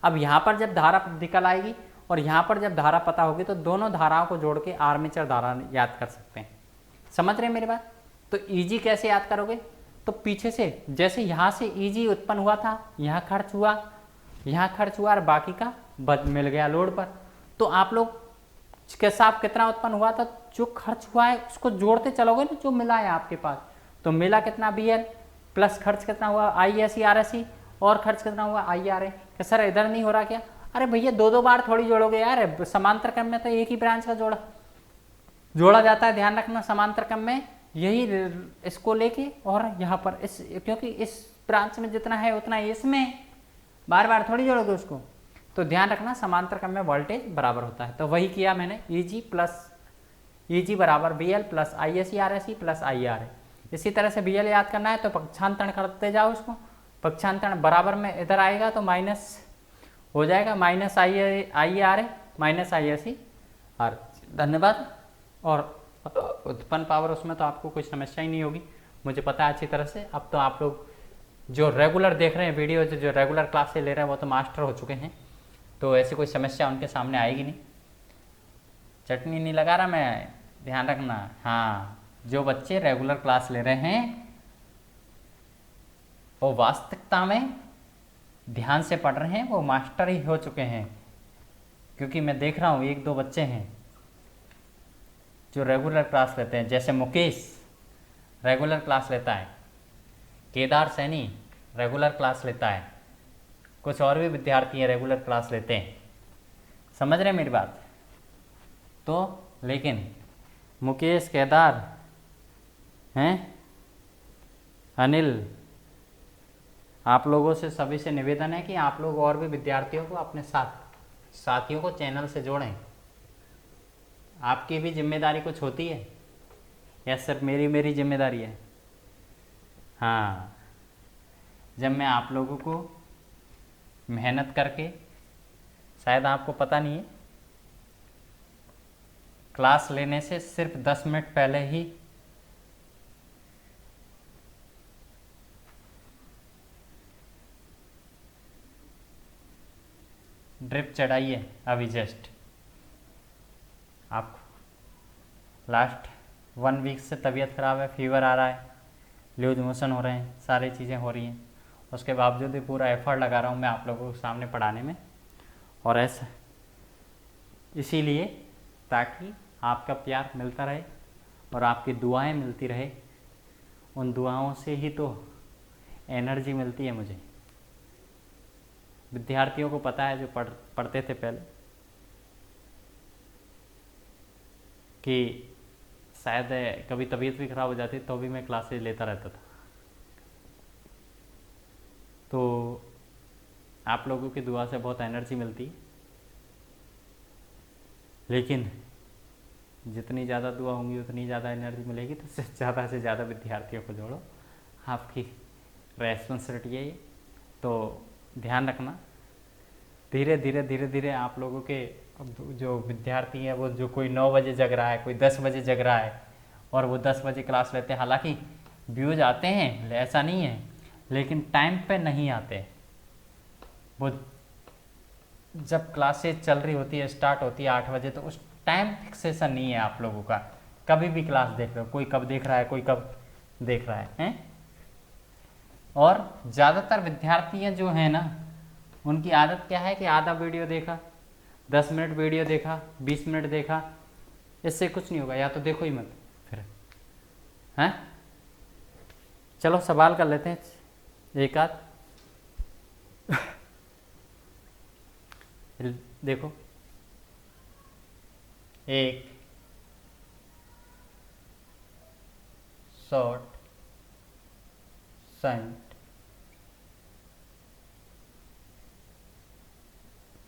अब यहाँ पर जब धारा निकल आएगी और यहाँ पर जब धारा पता होगी, तो दोनों धाराओं को जोड़ के आर्मेचर धारा याद कर सकते हैं। समझ रहे हैं मेरी बात? तो EG कैसे याद करोगे, तो पीछे से जैसे यहाँ से EG उत्पन्न हुआ था, यहाँ खर्च हुआ, यहाँ खर्च हुआ और बाकी का मिल गया लोड पर। तो आप लोग के हिसाब कितना उत्पन्न हुआ था, जो खर्च हुआ है उसको जोड़ते चलोगे ना, जो मिला है आपके पास। तो मिला कितना VL प्लस खर्च कितना हुआ ISC RSC और खर्च कितना हुआ IRA। कि सर इधर नहीं हो रहा क्या? अरे भैया दो दो बार थोड़ी जोड़ोगे यार, समांतर क्रम में तो एक ही ब्रांच का जोड़ा जाता है। ध्यान रखना समांतर क्रम में यही इसको लेके और यहाँ पर इस, क्योंकि इस ब्रांच में जितना है उतना ही इसमें, बार बार थोड़ी जोड़ोगे उसको। तो ध्यान रखना समांतर क्रम में वोल्टेज बराबर होता है। तो वही किया मैंने, EG बराबर VL plus ISC RSC plus IRA। इसी तरह से VL याद करना है तो पक्षांतरण करते जाओ उसको, पक्षांतरण बराबर में इधर आएगा तो माइनस हो जाएगा, minus IRA minus ISC RSC। धन्यवाद। और उत्पन्न पावर उसमें तो आपको कोई समस्या ही नहीं होगी, मुझे पता है अच्छी तरह से। अब तो आप लोग जो रेगुलर देख रहे हैं वीडियो, जो रेगुलर क्लास से ले रहे हैं वो तो मास्टर हो चुके हैं, तो ऐसी कोई समस्या उनके सामने आएगी नहीं। चटनी नहीं लगा रहा मैं, ध्यान रखना। हाँ, जो बच्चे रेगुलर क्लास ले रहे हैं वो वास्तविकता में ध्यान से पढ़ रहे हैं, वो मास्टर ही हो चुके हैं। क्योंकि मैं देख रहा हूँ एक दो बच्चे हैं जो रेगुलर क्लास लेते हैं, जैसे मुकेश रेगुलर क्लास लेता है, केदार सैनी रेगुलर क्लास लेता है, कुछ और भी विद्यार्थी हैं रेगुलर क्लास लेते हैं। समझ रहे हैं मेरी बात? तो लेकिन मुकेश, केदार हैं, अनिल, आप लोगों से सभी से निवेदन है कि आप लोग और भी विद्यार्थियों को अपने साथियों को चैनल से जोड़ें। आपकी भी जिम्मेदारी कुछ होती है या सिर्फ मेरी जिम्मेदारी है? हाँ, जब मैं आप लोगों को मेहनत करके, शायद आपको पता नहीं है, क्लास लेने से सिर्फ 10 मिनट पहले ही ड्रिप चढ़ाई है अभी जस्ट। आपको लास्ट 1 वीक से तबीयत ख़राब है, फीवर आ रहा है, लूज मोशन हो रहे हैं, सारी चीज़ें हो रही हैं, उसके बावजूद भी पूरा एफर्ट लगा रहा हूँ मैं आप लोगों के सामने पढ़ाने में। और ऐसा इसीलिए ताकि आपका प्यार मिलता रहे और आपकी दुआएं मिलती रहे। उन दुआओं से ही तो एनर्जी मिलती है मुझे। विद्यार्थियों को पता है जो पढ़ते थे पहले कि शायद कभी तबीयत भी ख़राब हो जाती तो भी मैं क्लासेज लेता रहता था। तो आप लोगों की दुआ से बहुत एनर्जी मिलती है, लेकिन जितनी ज़्यादा दुआ होंगी उतनी ज़्यादा एनर्जी मिलेगी। तो ज़्यादा से ज़्यादा विद्यार्थियों को जोड़ो, आपकी रेस्पॉन्सिबिलिटी है ये। तो ध्यान रखना, धीरे धीरे आप लोगों के जो विद्यार्थी हैं, वो जो कोई 9 बजे जग रहा है, कोई 10 बजे जग रहा है और वो 10 बजे क्लास लेते हैं, हालांकि व्यूज आते हैं, ऐसा नहीं है, लेकिन टाइम पे नहीं आते। वो जब क्लासेज चल रही होती है, स्टार्ट होती है 8 बजे, तो उस टाइम फिक्सेशन नहीं है आप लोगों का। कभी भी क्लास देख रहे हो, कोई कब देख रहा है, कोई कब देख रहा है? और ज़्यादातर विद्यार्थी जो हैं ना, उनकी आदत क्या है कि आधा वीडियो देखा, 10 मिनट वीडियो देखा, 20 मिनट देखा, इससे कुछ नहीं होगा, या तो देखो ही मत फिर, हैं? चलो सवाल कर लेते हैं एक आध। देखो, एक शॉर्ट शंट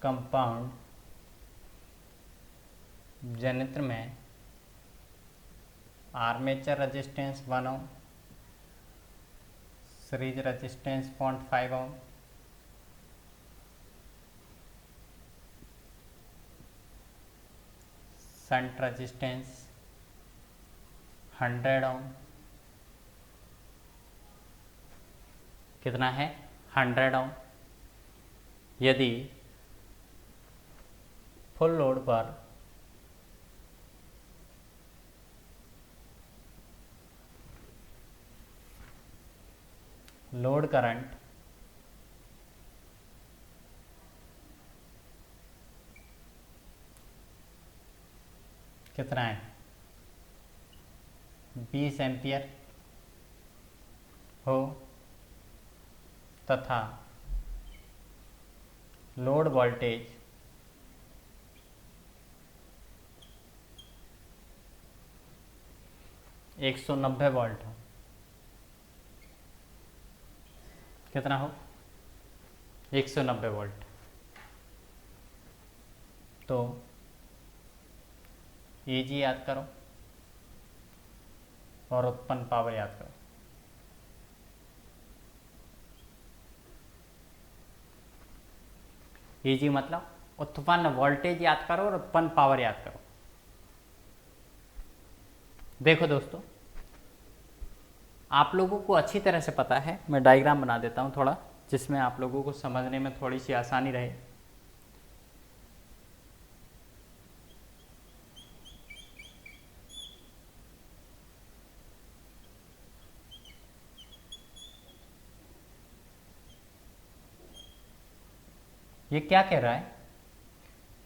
कंपाउंड जनित्र में आर्मेचर रेजिस्टेंस 1 ओम, सीरीज रेजिस्टेंस 0.5 ओम, शंट रेजिस्टेंस 100 ओम, कितना है 100 ओम। यदि फुल लोड पर लोड करंट कितना है 20 एम्पियर हो तथा लोड वोल्टेज 190 वोल्ट हो, कितना हो 190 वोल्ट, तो Eg याद करो और उत्पन्न पावर याद करो। Eg मतलब उत्पन्न वोल्टेज याद करो और उत्पन्न पावर याद करो। देखो दोस्तों, आप लोगों को अच्छी तरह से पता है, मैं डायग्राम बना देता हूं थोड़ा, जिसमें आप लोगों को समझने में थोड़ी सी आसानी रहे। ये क्या कह रहा है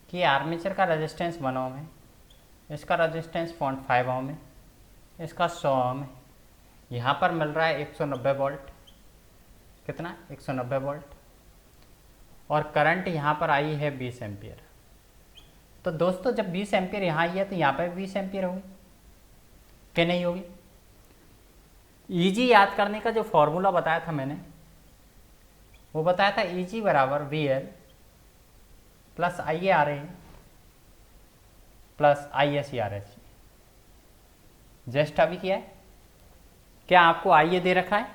कि आर्मेचर का रेजिस्टेंस 1 ओम है, इसका रेजिस्टेंस 0.5 ओम है, इसका 100 ओम है, यहाँ पर मिल रहा है 190 वोल्ट, कितना 190 वोल्ट, और करंट यहाँ पर आई है 20 एम्पियर। तो दोस्तों जब 20 एम्पियर यहाँ आई है तो यहाँ पर 20 एम्पियर होगी कि नहीं होगी। Eg याद करने का जो फॉर्मूला बताया था मैंने, वो बताया था Eg बराबर VL plus IaRa plus IScRs। Just अभी किया है, क्या आपको Ia दे रखा है?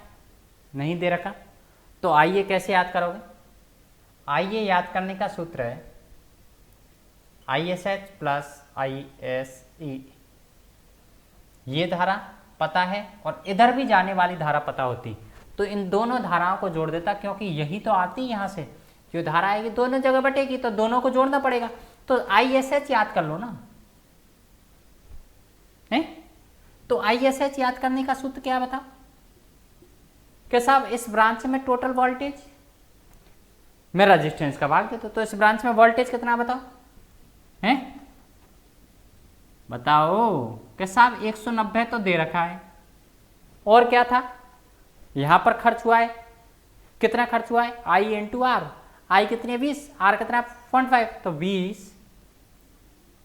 नहीं दे रखा, तो Ia कैसे याद करोगे? Ia याद करने का सूत्र है ISH प्लस ISE। ये धारा पता है और इधर भी जाने वाली धारा पता होती, तो इन दोनों धाराओं को जोड़ देता, क्योंकि यही तो आती है यहाँ से, जो धारा आएगी दोनों जगह बटेगी, तो दोनों को जोड़ना पड़ेगा। तो ISH याद कर लो ना, है? तो ISH याद करने का सूत्र क्या बताओ कि साहब इस ब्रांच में टोटल वोल्टेज मैं रेजिस्टेंस का भाग देता, तो इस ब्रांच में वोल्टेज कितना बताओ, हैं? बताओ कि साहब 190 तो दे रखा है, और क्या था यहां पर खर्च हुआ है, कितना खर्च हुआ है I इंटू आर, आई कितनी है 20, आर कितना है 0.5, तो 20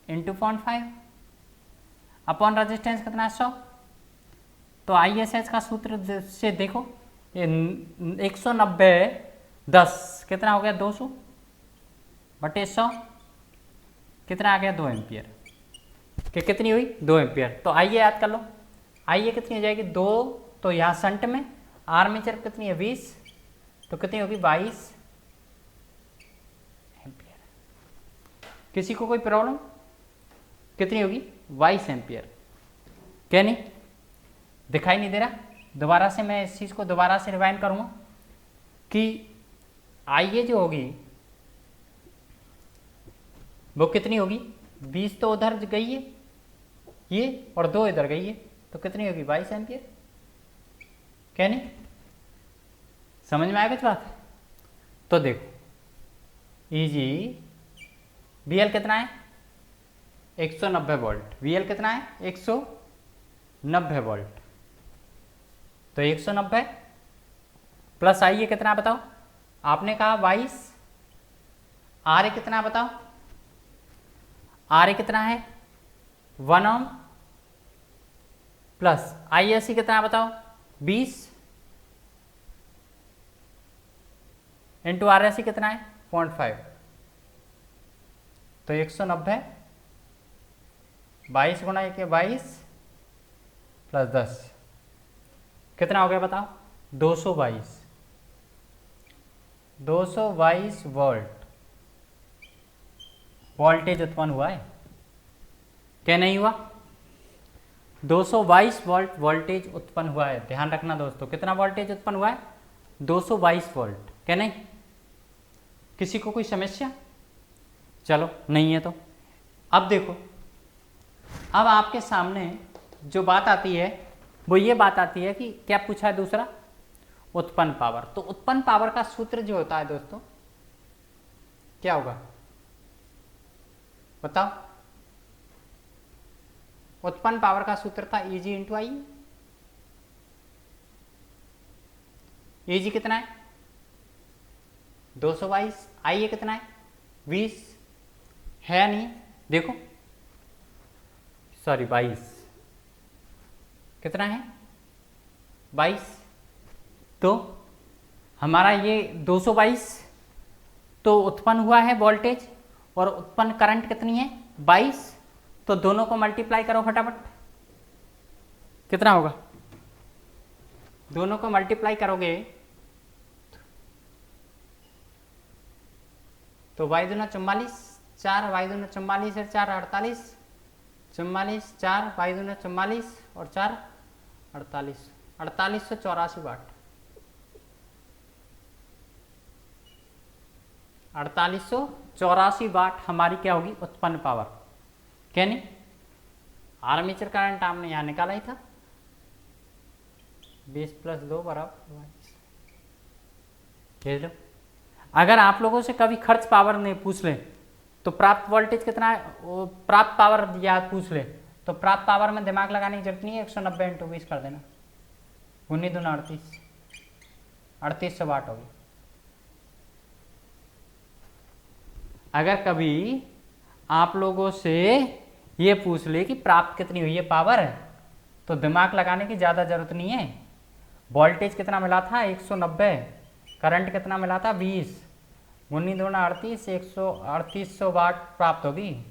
इंटू 0.5 अपॉन रेजिस्टेंस कितना है 100। तो ISH का सूत्र से देखो, ये 190 10 कितना हो गया 200 बटे 100, कितना आ गया 2 एम्पियर, कि कितनी हुई 2 एम्पियर। तो आइए याद कर लो, आइए कितनी हो जाएगी 2, तो यहाँ शंट में आर्मेचर कितनी है 20, तो कितनी होगी 22 एम्पियर। किसी को कोई प्रॉब्लम? कितनी होगी 22 एम्पियर, क्या नहीं दिखाई नहीं दे रहा? दोबारा से मैं इस चीज़ को दोबारा से रिवाइंड करूँगा कि आइए जो होगी वो कितनी होगी, 20 तो उधर गई है ये, और 2 इधर गई है, तो कितनी होगी 22 एम्पियर, क्या नहीं समझ में आएगा बात? तो देखो Eg VL कितना है 190 वोल्ट, VL कितना है 190 वोल्ट, तो 190 प्लस आइए कितना बताओ, आपने कहा 22, आर कितना बताओ, आर कितना है 1 ओम, प्लस ISC कितना बताओ 20 इंटू RSC कितना है 0.5, तो 190 22 गुणा 1 22 प्लस 10 कितना हो गया बताओ? 222 वोल्ट वोल्टेज उत्पन्न हुआ है, क्या नहीं हुआ? 222 वोल्ट वोल्टेज उत्पन्न हुआ है। ध्यान रखना दोस्तों, कितना वोल्टेज उत्पन्न हुआ है? 222 वोल्ट, क्या नहीं? किसी को कोई समस्या? चलो नहीं है तो अब देखो, अब आपके सामने जो बात आती है वो ये बात आती है कि क्या पूछा है दूसरा? उत्पन्न पावर। तो उत्पन्न पावर का सूत्र जो होता है दोस्तों क्या होगा बताओ? उत्पन्न पावर का सूत्र था Eg इंटू आई। Eg कितना है? 222। आई कितना है? 20 है नहीं, देखो सॉरी 22 कितना है? 22। तो हमारा ये 222 तो उत्पन्न हुआ है वोल्टेज और उत्पन्न करंट कितनी है? 22। तो दोनों को मल्टीप्लाई करो फटाफट, कितना होगा? दोनों को मल्टीप्लाई करोगे तो y दूना 44, 4 y दूना 44 और 4 48, 44 4 y दूना 44 और 4 48, 4884 वाट। 4884 वाट हमारी क्या होगी? उत्पन्न पावर, क्या नहीं? आर्मेचर करंट आपने यहाँ निकाला ही था, 20 प्लस 2 बराबर 22। लो, अगर आप लोगों से कभी खर्च पावर ने पूछ ले तो प्राप्त वोल्टेज कितना है, प्राप्त पावर याद पूछ ले तो प्राप्त पावर में दिमाग लगाने की जरूरत नहीं है, 190 इंटू 20 कर देना, 19 दूना 38, 3800 वाट होगी। अगर कभी आप लोगों से ये पूछ ले कि प्राप्त कितनी हुई है पावर, तो दिमाग लगाने की ज़्यादा जरूरत नहीं है। वोल्टेज कितना मिला था? 190, करंट कितना मिला था? 20, 19 दूना 38, 3800 वाट प्राप्त होगी।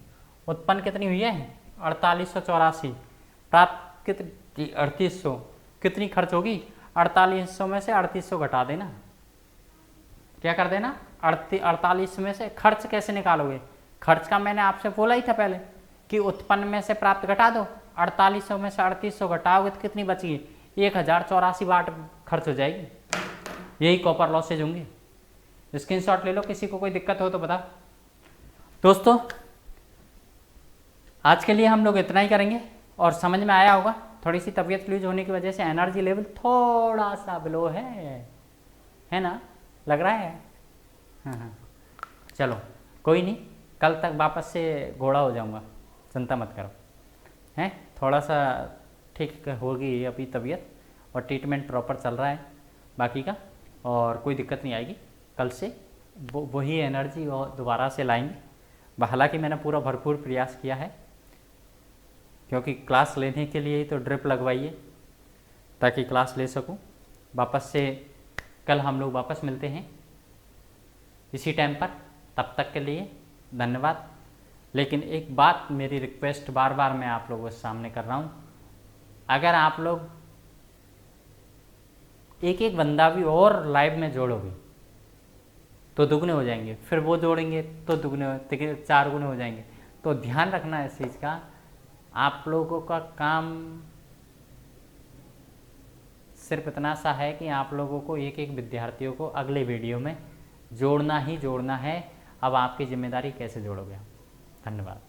उत्पन्न कितनी हुई है? 4884। प्राप्त कितनी? 3800। कितनी खर्च होगी? 4800 में से 3800 घटा देना, क्या कर देना? 48 में से खर्च कैसे निकालोगे? खर्च का मैंने आपसे बोला ही था पहले कि उत्पन्न में से प्राप्त घटा दो, 4800 में से 3800 घटाओगे तो कितनी बचेगी? 1084 वाट खर्च हो जाएगी। यही कॉपर लॉसेज होंगे। स्क्रीनशॉट ले लो, किसी को कोई दिक्कत हो तो बताओ। दोस्तों आज के लिए हम लोग इतना ही करेंगे और समझ में आया होगा। थोड़ी सी तबीयत लूज होने की वजह से एनर्जी लेवल थोड़ा सा बिलो है ना, लग रहा है? हाँ, चलो कोई नहीं, कल तक वापस से घोड़ा हो जाऊंगा, चिंता मत करो। हैं थोड़ा सा ठीक होगी अभी तबीयत और ट्रीटमेंट प्रॉपर चल रहा है बाकी का, और कोई दिक्कत नहीं आएगी। कल से वही एनर्जी दोबारा से लाएंगे। हालांकि मैंने पूरा भरपूर प्रयास किया है, क्योंकि क्लास लेने के लिए ही तो ड्रिप लगवाइए ताकि क्लास ले सकूं। वापस से कल हम लोग वापस मिलते हैं इसी टाइम पर, तब तक के लिए धन्यवाद। लेकिन एक बात, मेरी रिक्वेस्ट बार बार मैं आप लोगों के सामने कर रहा हूँ, अगर आप लोग एक एक बंदा भी और लाइव में जोड़ोगे तो दुगने हो जाएंगे, फिर वो जोड़ेंगे तो दुगने 4 गुने हो जाएंगे। तो ध्यान रखना है इस चीज़ का। आप लोगों का काम सिर्फ इतना सा है कि आप लोगों को एक एक विद्यार्थियों को अगले वीडियो में जोड़ना ही जोड़ना है। अब आपकी जिम्मेदारी कैसे जोड़ोगे। धन्यवाद।